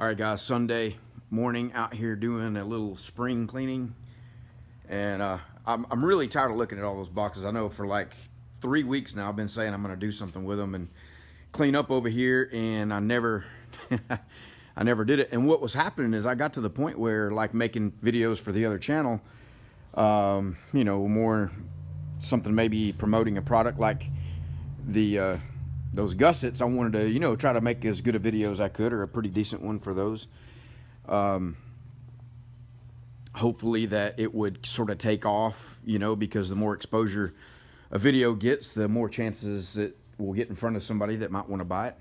All right, guys, Sunday morning out here doing a little spring cleaning. And I'm really tired of looking at all those boxes. I know for like 3 weeks now I've been saying I'm going to do something with them and clean up over here, and I never I never did it. And what was happening is I got to the point where, like, making videos for the other channel, you know, more something, maybe promoting a product like the those gussets. I wanted to, you know, try to make as good a video as I could, or a pretty decent one for those. Hopefully that it would sort of take off, you know, because the more exposure a video gets, the more chances it will get in front of somebody that might want to buy it.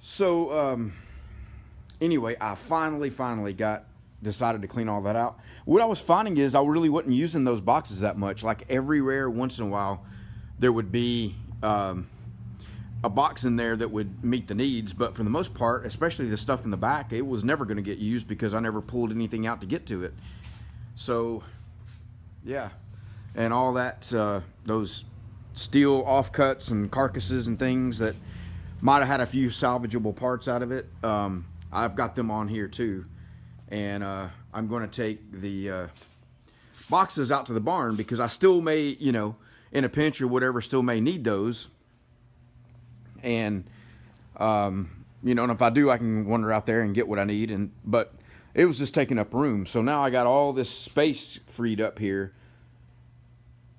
So anyway, I finally decided to clean all that out. What I was finding is I really wasn't using those boxes that much. Like, every rare once in a while there would be a box in there that would meet the needs, but for the most part, especially the stuff in the back, it was never going to get used because I never pulled anything out to get to it. So yeah, and all that, those steel offcuts and carcasses and things that might have had a few salvageable parts out of it, I've got them on here too. And I'm going to take the boxes out to the barn because I still may, you know, in a pinch or whatever, still may need those. And you know, and if I do, I can wander out there and get what I need. But it was just taking up room. So now I got all this space freed up here,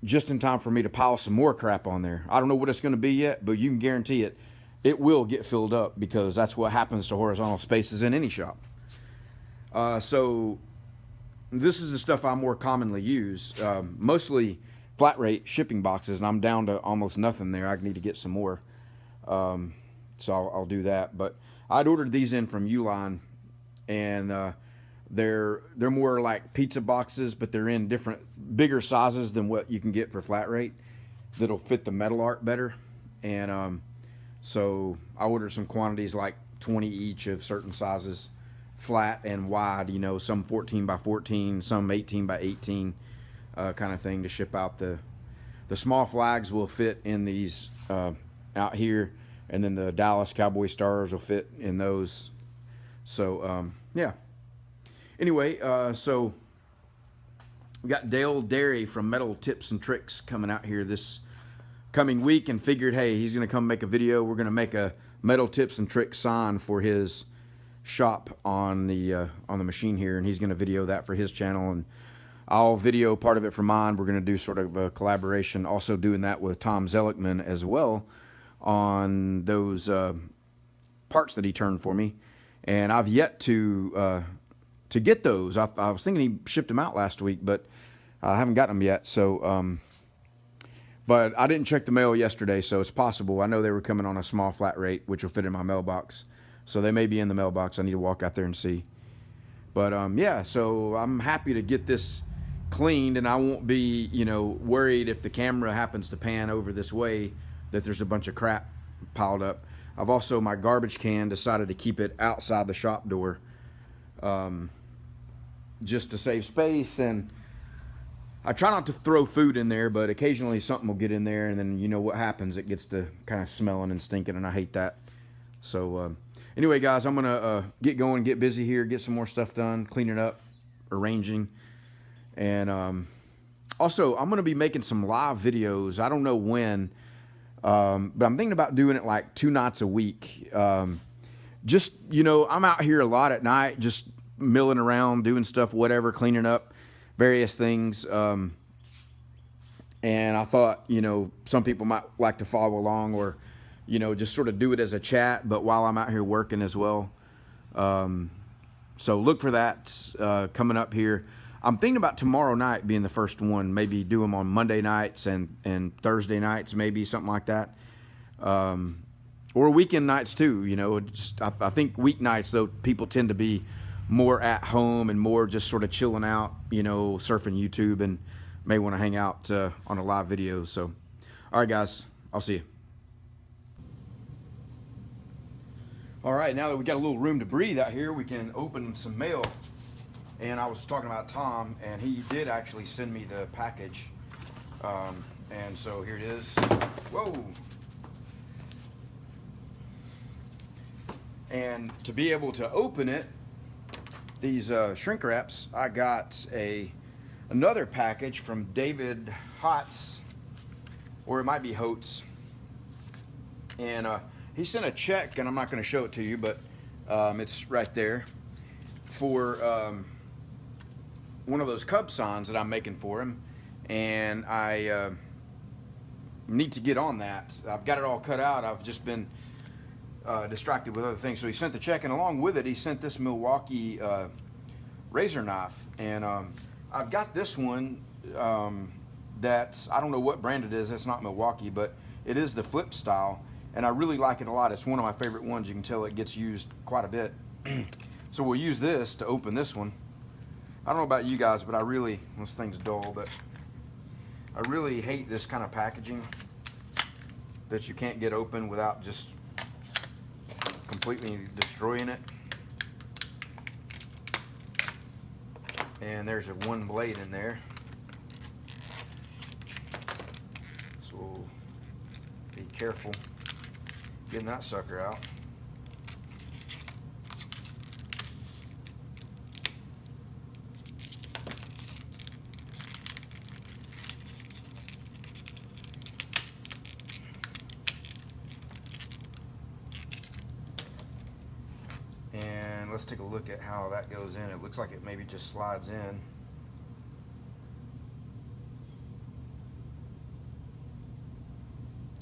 just in time for me to pile some more crap on there. I don't know what it's going to be yet, but you can guarantee it will get filled up, because that's what happens to horizontal spaces in any shop. So this is the stuff I more commonly use, mostly flat rate shipping boxes, and I'm down to almost nothing there. I need to get some more. So I'll do that. But I'd ordered these in from Uline, and they're more like pizza boxes, but they're in different, bigger sizes than what you can get for flat rate, that'll fit the metal art better. And so I ordered some quantities, like 20 each of certain sizes, flat and wide, you know, some 14 by 14, some 18 by 18, kind of thing, to ship out. The small flags will fit in these out here, and then the Dallas Cowboy Stars will fit in those. So yeah, anyway, so we got Dale Derry from Metal Tips and Tricks coming out here this coming week, and figured, hey, he's gonna come make a video. We're gonna make a Metal Tips and Tricks sign for his shop on the machine here, and he's gonna video that for his channel, and I'll video part of it for mine. We're gonna do sort of a collaboration, also doing that with Tom Zellickman as well, on those parts that he turned for me. And I've yet to get those. I was thinking he shipped them out last week, but I haven't got them yet. So but I didn't check the mail yesterday, so it's possible. I know they were coming on a small flat rate, which will fit in my mailbox, so they may be in the mailbox. I need to walk out there and see. But yeah, so I'm happy to get this cleaned, and I won't be, you know, worried if the camera happens to pan over this way that there's a bunch of crap piled up. I've also, my garbage can, decided to keep it outside the shop door, just to save space. And I try not to throw food in there, but occasionally something will get in there, and then you know what happens, it gets to kind of smelling and stinking, and I hate that. So anyway, guys, I'm gonna get going, get busy here, get some more stuff done, clean it up, arranging. And also, I'm gonna be making some live videos. I don't know when, but I'm thinking about doing it like 2 nights a week. Just, you know, I'm out here a lot at night, just milling around, doing stuff, whatever, cleaning up various things. And I thought, you know, some people might like to follow along, or, you know, just sort of do it as a chat, but while I'm out here working as well. So look for that coming up here. I'm thinking about tomorrow night being the first one, maybe do them on Monday nights and Thursday nights, maybe something like that. Or weekend nights too, you know. I think weeknights, though, people tend to be more at home and more just sort of chilling out, you know, surfing YouTube, and may want to hang out on a live video. So, all right, guys, I'll see you. All right, now that we got a little room to breathe out here, we can open some mail. And I was talking about Tom, and he did actually send me the package. And so here it is. Whoa. And to be able to open it, these shrink wraps, I got another package from David Hotz, or it might be Hotz. And he sent a check, and I'm not going to show it to you, but it's right there, for one of those Cub signs that I'm making for him. And I need to get on that. I've got it all cut out. I've just been distracted with other things. So he sent the check, and along with it, he sent this Milwaukee razor knife. And I've got this one that, I don't know what brand it is. It's not Milwaukee, but it is the flip style. And I really like it a lot. It's one of my favorite ones. You can tell it gets used quite a bit. So we'll use this to open this one. I don't know about you guys, but this thing's dull, but I really hate this kind of packaging that you can't get open without just completely destroying it. And there's one blade in there. So we'll be careful getting that sucker out. And let's take a look at how that goes in. It looks like it maybe just slides in.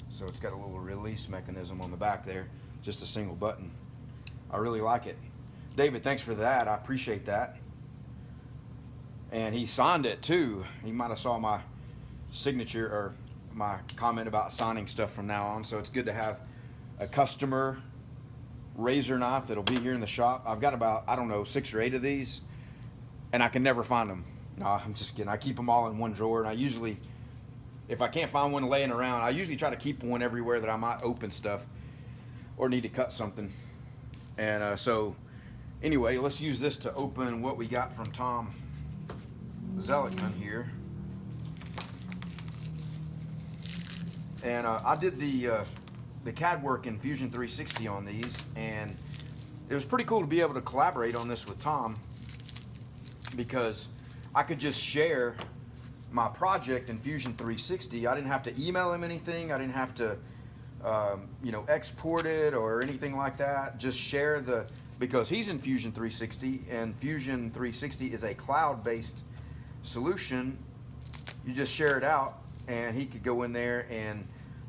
So it's got a little release mechanism on the back there, just a single button. I really like it. David, thanks for that. I appreciate that. And he signed it too. He might have saw my signature or my comment about signing stuff from now on. So it's good to have a customer razor knife that'll be here in the shop. I've got about, I don't know, 6 or 8 of these, and I can never find them. No, I'm just kidding. I keep them all in one drawer, and I usually, if I can't find one laying around, I usually try to keep one everywhere that I might open stuff or need to cut something. And so anyway, let's use this to open what we got from Tom Zellickman here. And I did the CAD work in Fusion 360 on these, and it was pretty cool to be able to collaborate on this with Tom, because I could just share my project in Fusion 360. I didn't have to email him anything. I didn't have to export it or anything like that. Just share because he's in Fusion 360, and Fusion 360 is a cloud-based solution. You just share it out, and he could go in there and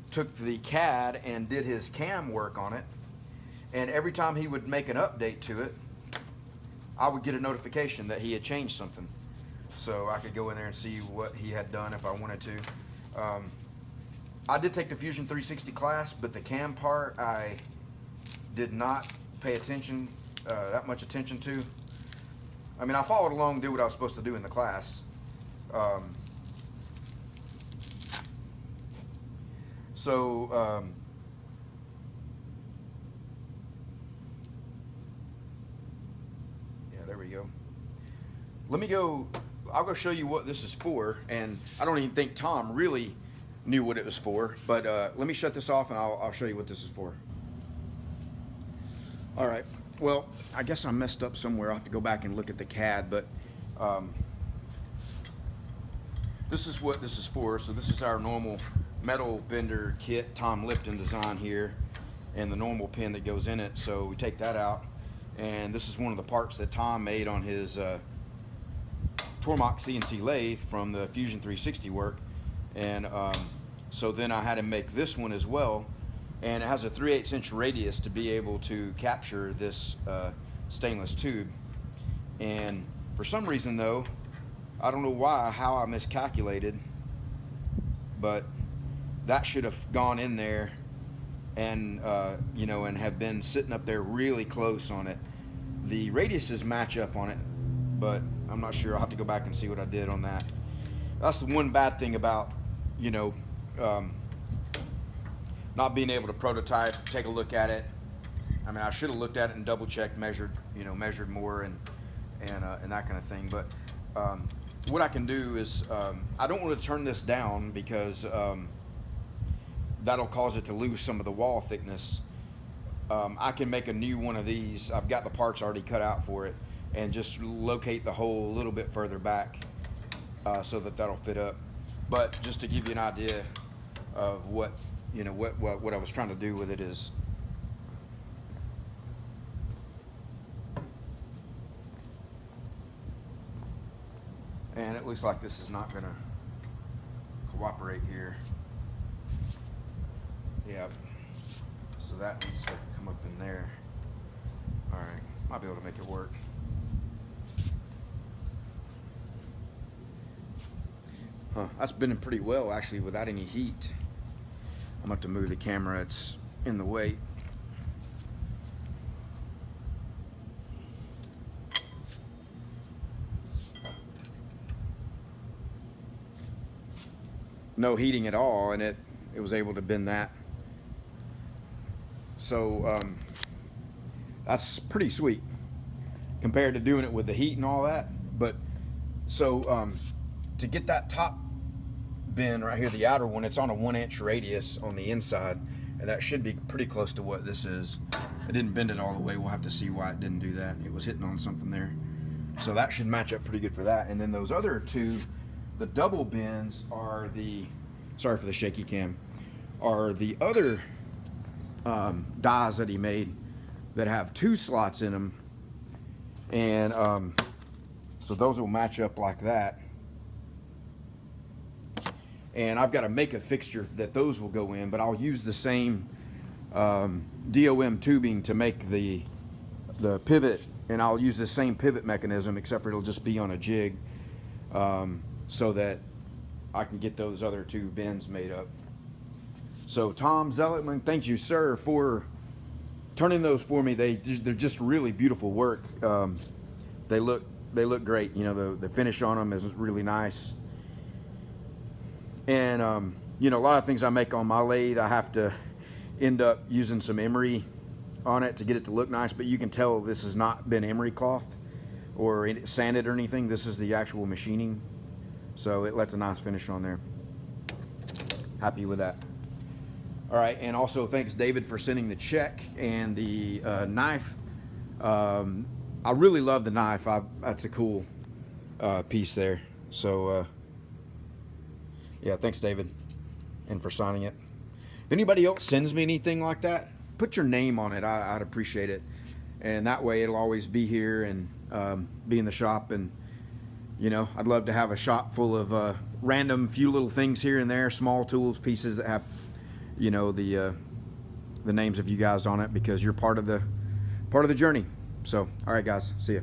took the CAD and did his CAM work on it, and every time he would make an update to it, I would get a notification that he had changed something, so I could go in there and see what he had done if I wanted to. I did take the Fusion 360 class, but the CAM part I did not pay attention, that much attention to. I mean, I followed along, did what I was supposed to do in the class. Yeah, there we go. I'll go show you what this is for, and I don't even think Tom really knew what it was for, but let me shut this off and I'll show you what this is for. All right, well, I guess I messed up somewhere. I'll have to go back and look at the CAD, but this is what this is for. So this is our normal metal bender kit, Tom Lipton design here, and the normal pin that goes in it. So we take that out, and this is one of the parts that Tom made on his Tormach CNC lathe from the Fusion 360 work. And so then I had to make this one as well, and it has a 3/8 inch radius to be able to capture this stainless tube. And for some reason though, I don't know how I miscalculated, but that should have gone in there and and have been sitting up there really close on it. The radiuses match up on it, but I'm not sure. I'll have to go back and see what I did on that. That's the one bad thing about not being able to prototype, take a look at it. I mean, I should have looked at it and double checked, measured more and that kind of thing. But what I can do is I don't want to turn this down, because that'll cause it to lose some of the wall thickness. I can make a new one of these. I've got the parts already cut out for it, and just locate the hole a little bit further back so that that'll fit up. But just to give you an idea of what what I was trying to do with it is, and it looks like this is not gonna cooperate here. Yep. So that needs to come up in there. All right, might be able to make it work. Huh, that's bending pretty well actually without any heat. I'm gonna have to move the camera, it's in the way. No heating at all, and it was able to bend that. So that's pretty sweet compared to doing it with the heat and all that. But so to get that top bend right here, the outer one, it's on a 1-inch radius on the inside, and that should be pretty close to what this is. I didn't bend it all the way. We'll have to see why it didn't do that. It was hitting on something there. So that should match up pretty good for that. And then those other two, the double bends, are the, sorry for the shaky cam, are the other dies that he made that have 2 slots in them. And so those will match up like that. And I've got to make a fixture that those will go in, but I'll use the same DOM tubing to make the pivot, and I'll use the same pivot mechanism, except for it'll just be on a jig, so that I can get those other 2 bends made up. So Tom Zellickman, thank you, sir, for turning those for me. They're just really beautiful work. They look great. You know, the finish on them is really nice. And you know, a lot of things I make on my lathe, I have to end up using some emery on it to get it to look nice. But you can tell this has not been emery clothed or sanded or anything. This is the actual machining, so it lets a nice finish on there. Happy with that. All right, and also thanks David for sending the check and the knife. I really love the knife. That's a cool piece there. So yeah, thanks David, and for signing it. If anybody else sends me anything like that, put your name on it. I'd appreciate it, and that way it'll always be here and be in the shop. And you know, I'd love to have a shop full of random few little things here and there, small tools, pieces that have, you know, the names of you guys on it, because you're part of the journey. So all right guys, see ya.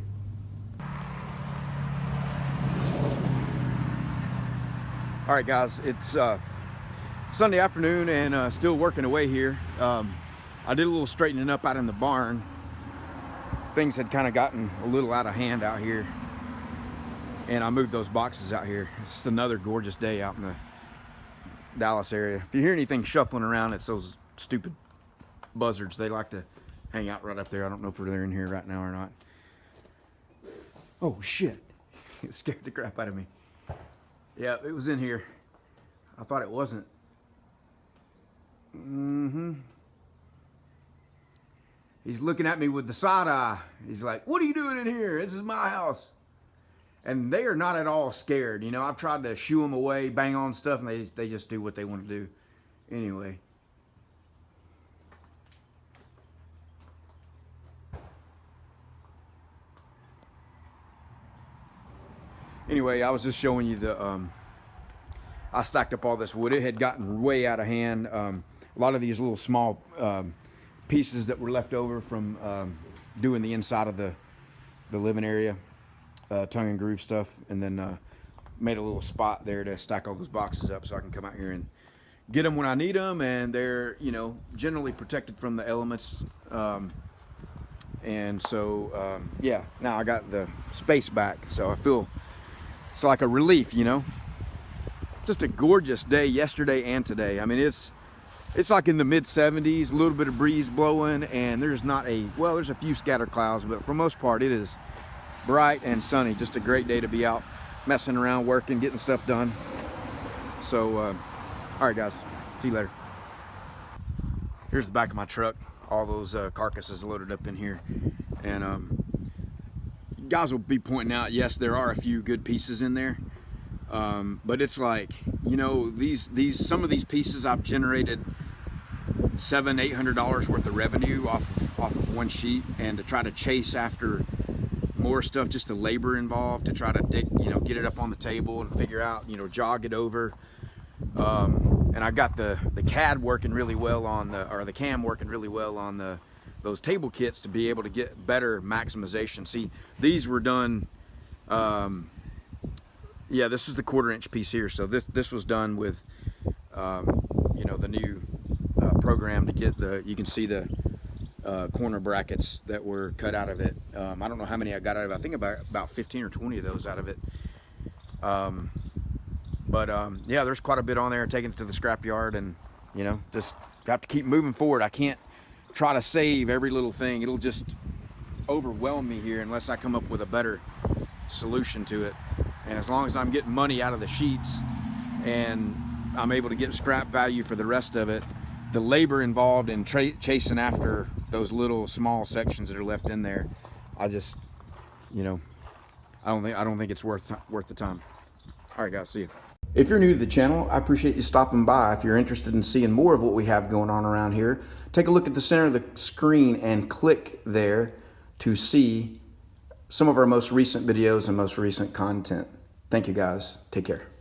All right guys, it's Sunday afternoon and still working away here. I did a little straightening up out in the barn. Things had kind of gotten a little out of hand out here, and I moved those boxes out here. It's another gorgeous day out in the Dallas area. If you hear anything shuffling around, it's those stupid buzzards. They like to hang out right up there. I don't know if they're in here right now or not. Oh shit, it scared the crap out of me. Yeah, it was in here. I thought it wasn't. He's looking at me with the side eye. He's like, what are you doing in here? This is my house. And they are not at all scared. You know, I've tried to shoo them away, bang on stuff, and they just do what they want to do. Anyway. Anyway, I was just showing you the, I stacked up all this wood. It had gotten way out of hand. A lot of these little small pieces that were left over from doing the inside of the living area, tongue and groove stuff, and then made a little spot there to stack all those boxes up so I can come out here and get them when I need them, and they're, you know, generally protected from the elements. And so, yeah, now I got the space back, so I feel it's like a relief, you know. Just a gorgeous day yesterday and today. I mean, it's like in the mid 70s, a little bit of breeze blowing, and there's not a, well, there's a few scattered clouds, but for the most part it is bright and sunny. Just a great day to be out messing around, working, getting stuff done. So all right guys, see you later. Here's the back of my truck. all those carcasses loaded up in here. And guys will be pointing out, yes, there are a few good pieces in there, but it's like, you know, some of these pieces I've generated $700-800 worth of revenue off of one sheet, and to try to chase after more stuff, just the labor involved to try to dig, you know, get it up on the table and figure out, you know, jog it over. And I got the CAD working really well on the CAM working really well on those table kits to be able to get better maximization. See, these were done, yeah, this is the 1/4 inch piece here. So this was done with, you know, the new program to get you can see the corner brackets that were cut out of it. I don't know how many I got out of it. I think about 15 or 20 of those out of it. Yeah, there's quite a bit on there, taking it to the scrap yard, and, you know, just got to keep moving forward. I can't try to save every little thing. It'll just overwhelm me here unless I come up with a better solution to it. And as long as I'm getting money out of the sheets and I'm able to get scrap value for the rest of it, the labor involved in chasing after those little small sections that are left in there, I just, you know, I don't think it's worth the time. All right, guys, see you. If you're new to the channel, I appreciate you stopping by. If you're interested in seeing more of what we have going on around here, take a look at the center of the screen and click there to see some of our most recent videos and most recent content. Thank you, guys. Take care.